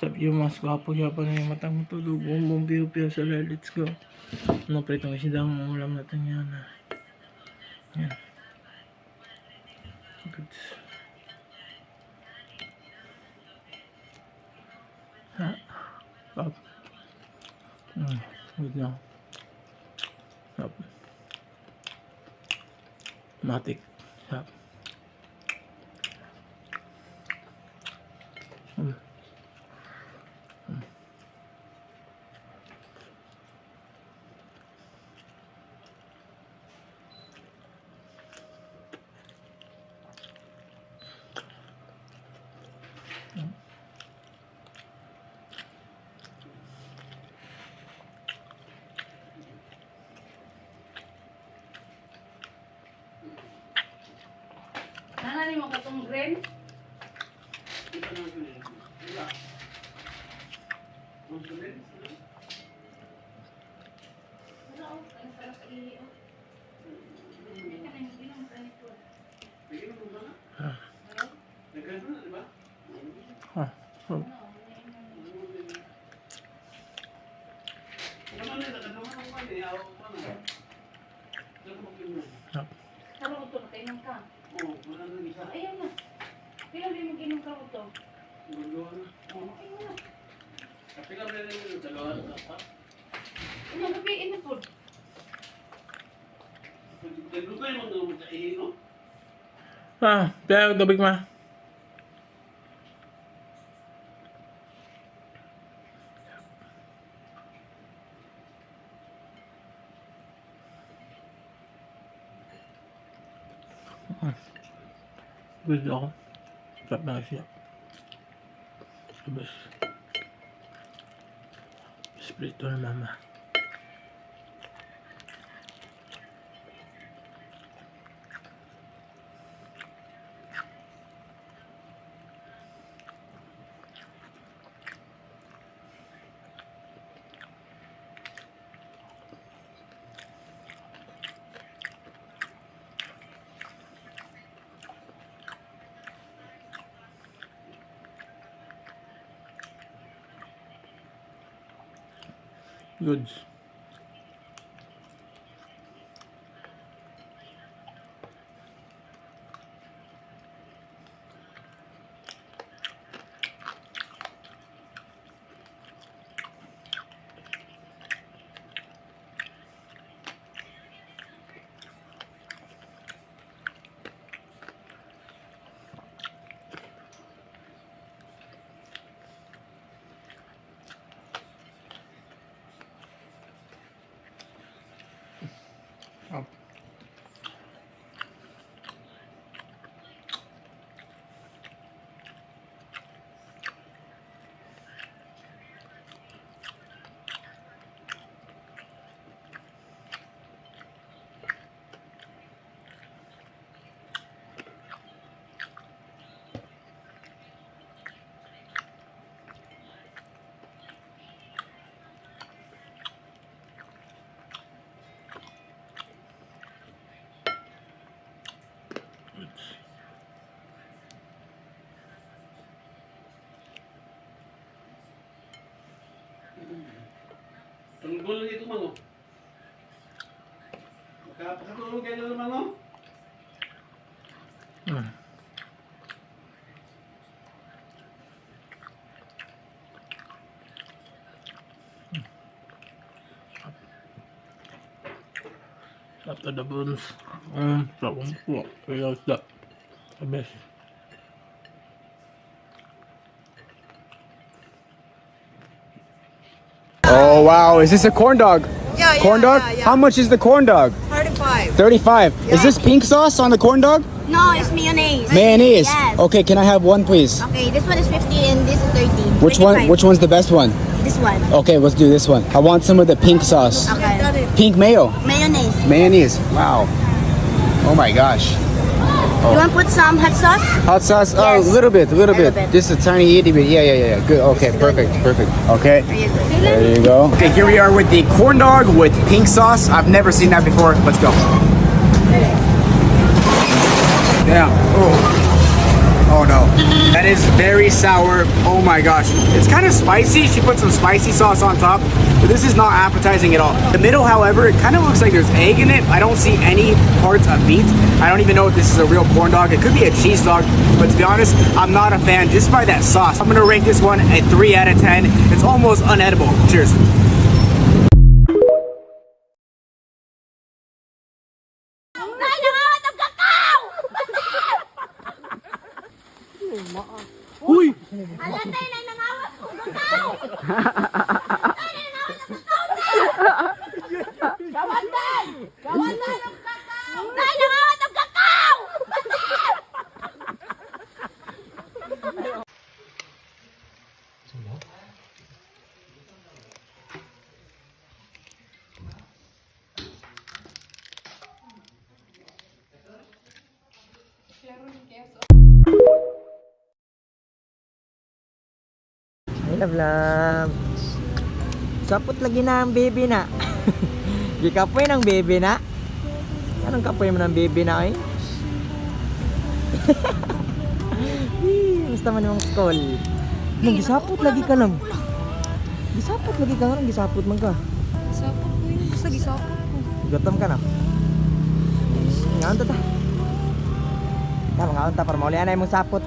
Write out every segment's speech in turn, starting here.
Sabi yung mas gwapo siya pa na yung matang matulog. Bumbong piyo-piyo sa let's go. Ano pritong isda ang ulam natin yan. Yan. Goods. Ha? Up. Good na. Up. Matik. Up. Nanani mo katong green? Ha? Oh. Up. Taro ko to, nakainom ka. Ayan na. Kailan din mag-inom ka ko to? Ayun na. Ano, gabiin na po. Pero tubig ma. Gusto ako. Sarap na siya. Sabas. Sprito na mama. Goods. Up. Tunggol dito mango. Makapakatulog kayo ng mango? Up to the bones. Sabong po. Kaya sa best. Oh wow, is this a corn dog? Yeah, Corn dog? yeah. How much is the corn dog? 35. 35. Is this pink sauce on the corn dog? No, it's mayonnaise. Mayonnaise. Yes. Okay, can I have one please? Okay, this one is 50 and this is 30. Which one 25. which one's the best one? This one. Okay, let's do this one. I want some of the pink sauce. Okay. Pink mayo. Mayonnaise. Mayonnaise. Wow. Oh my gosh. You want to put some hot sauce? Hot sauce? Oh, Yes. a little bit. Little bit. Just a tiny itty bit. Yeah. Good. Okay, It's perfect. good. Perfect. Okay. There you go. There you go. Okay, here we are with the corn dog with pink sauce. I've never seen that before. Let's go. Yeah. Oh no. That That is very sour. Oh my gosh. It's kind of spicy. She put some spicy sauce on top, but this is not appetizing at all. The middle, however, it kind of looks like there's egg in it. I don't see any parts of meat. I don't even know if this is a real corn dog. It could be a cheese dog, but to be honest, I'm not a fan just by that sauce. I'm gonna rate this one a 3 out of 10. It's almost unedible. Cheers. Uy! Alatay na nangawat ko kakao! Kawantan! Kawantan ng kakao! Tay, nangawat ng kakao! Ay, love. Sapot lagi na ang baby na. Gikapoy ng baby na. Anong kapoy mo ng baby na eh? Basta man yung school. Nang gisapot lagi ka lang. Gisapot lagi ka nga, nang gisapot man ka. Gisapot ko yun. Basta gisapot ko. Gutom ka na. Ngaon ta ta. Tama ngaon ta para maulian na yung sapot.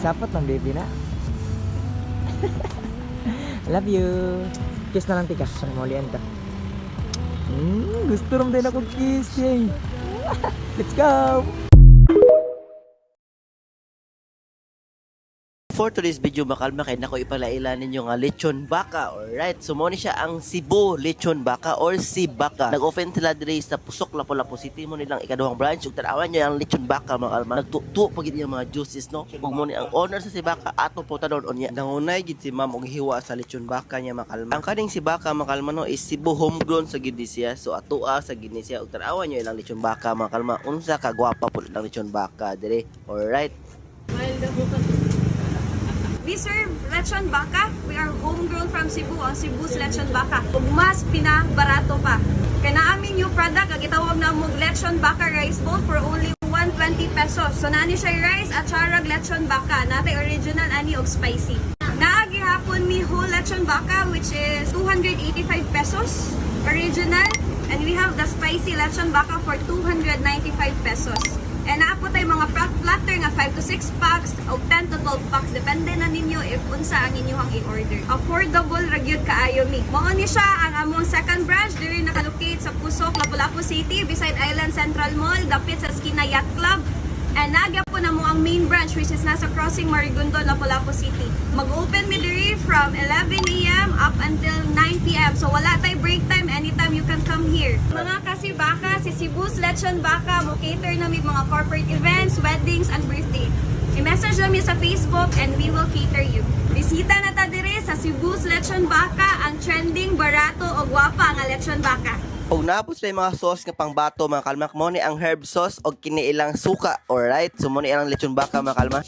Sapot ng baby na. Love you. Kiss na lang tika. Sang maulian ka. Gusto rin din ako kiss eh. Let's go! For today's video, makalma kay nako ipalaila ninyo nga lechon baka. Alright, so mo ni siya ang Cebu lechon baka or Sibaka. Nag-open sila diri sa Pusok, Lapu-Lapu City mo nilang ikaduhang branch. Ug tanawan niyo ang lechon baka mga kalma. Nagtuto pag yung mga juices no. Ug mo ni ang owner sa Sibaka ato po ta doon unya. Nangunay gid si ma'am og hiwa sa lechon baka niya mga kalma. Ang kaning Sibaka mga kalma no is Cebu homegrown sa gid siya. So atoa sa gid siya ug tanawan niyo ilang lechon baka mga kalma. Unsa ka gwapa pud ang lechon baka diri. Alright. We serve lechon baka. We are homegrown from Cebu. Ang Cebu's lechon baka. Ug mas pinabarato pa. Kaya naaming new product, ang itawag na mong lechon baka rice bowl for only 120 pesos. So naani siya rice at charag lechon baka. Natay original ani og spicy. Naagi hapon mi whole lechon baka which is 285 pesos original. And we have the spicy lechon baka for 295 pesos. And naapo tayo mga platter nga 5 to 6 packs o 10 to 12 packs. Depende na ninyo if unsa ang inyong i-order. Affordable ra gyud kaayo mi. Mao ni siya ang among second branch diri nakalocate sa Pusok, Lapu-Lapu City beside Island Central Mall, dapit sa Esquina Yacht Club. And nagya po na mo ang main branch which is nasa Crossing Marigondo, Lapu-Lapu City. Mag-open mi diri from 11 AM up until 9 PM. So wala tay break time, anytime you can come here. Mga kasibaka, si Cebu's Lechon Baka mo cater na mga corporate events, weddings, and birthday. I-message nami sa Facebook and we will cater you. Bisita na ta diri sa Cebu's Lechon Baka, ang trending, barato o gwapa nga lechon baka. Og napos na yung mga sauce nga pangbato mga kalma, mo ni ang herb sauce og kini ilang suka. Alright, so mo ni ang lechon baka mga kalma.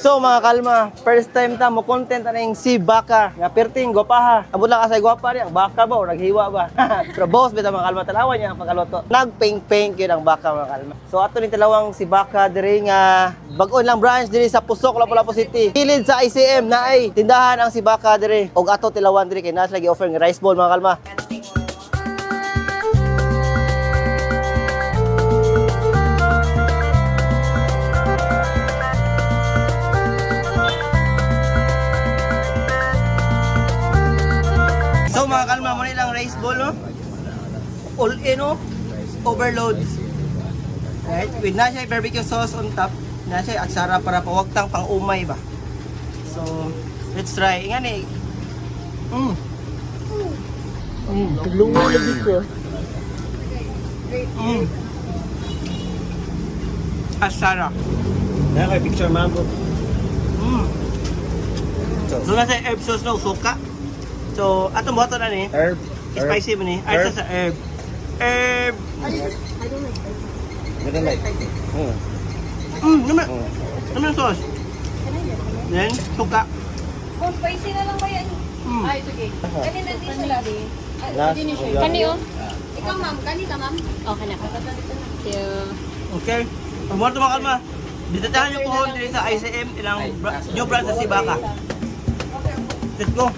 So mga kalma, first time ta mo content na yung Sibaka. Nga perting gwapaha. Abo lang asay gwapa ri ang baka ba o naghiwa ba. Pero boss bitaw mga kalma talawan niya ang pagkaloto. Nagpeng-peng gyud ang baka mga kalma. So ato ni talawang Sibaka diri nga bag-on lang branch diri sa Pusok, Lapu-Lapu City. Kilid sa ICM na ay tindahan ang Sibaka diri. Og ato tilawan diri kay nas lagi offer nga rice bowl mga kalma. So mga kalma, mo nilang rice bowl, no? All in, no? Overload. Right? With na siya barbecue sauce on top. Na siya aksara para pawagtang pang umay ba. So, let's try. Ingan eh. Tulungan lagi ko. Aksara. Kaya kayo picture mango. So, nasa herb sauce na usuka. So, atong buhaton na ni. Herb. Spicy mo ni. Ay, sa herb. Herb. Ganun like. Naman. Naman sauce. Then, suka. Kung spicy na lang ba yan? Ay, sige. Kani na din siya last. Kani oh. Ikaw ma'am, kani ka ma'am? Okay na. Thank you. Okay. Pag mo ito makalma, bisitahan nyo po dito sa ICM, ilang new branch sa Sibaka. Let's go.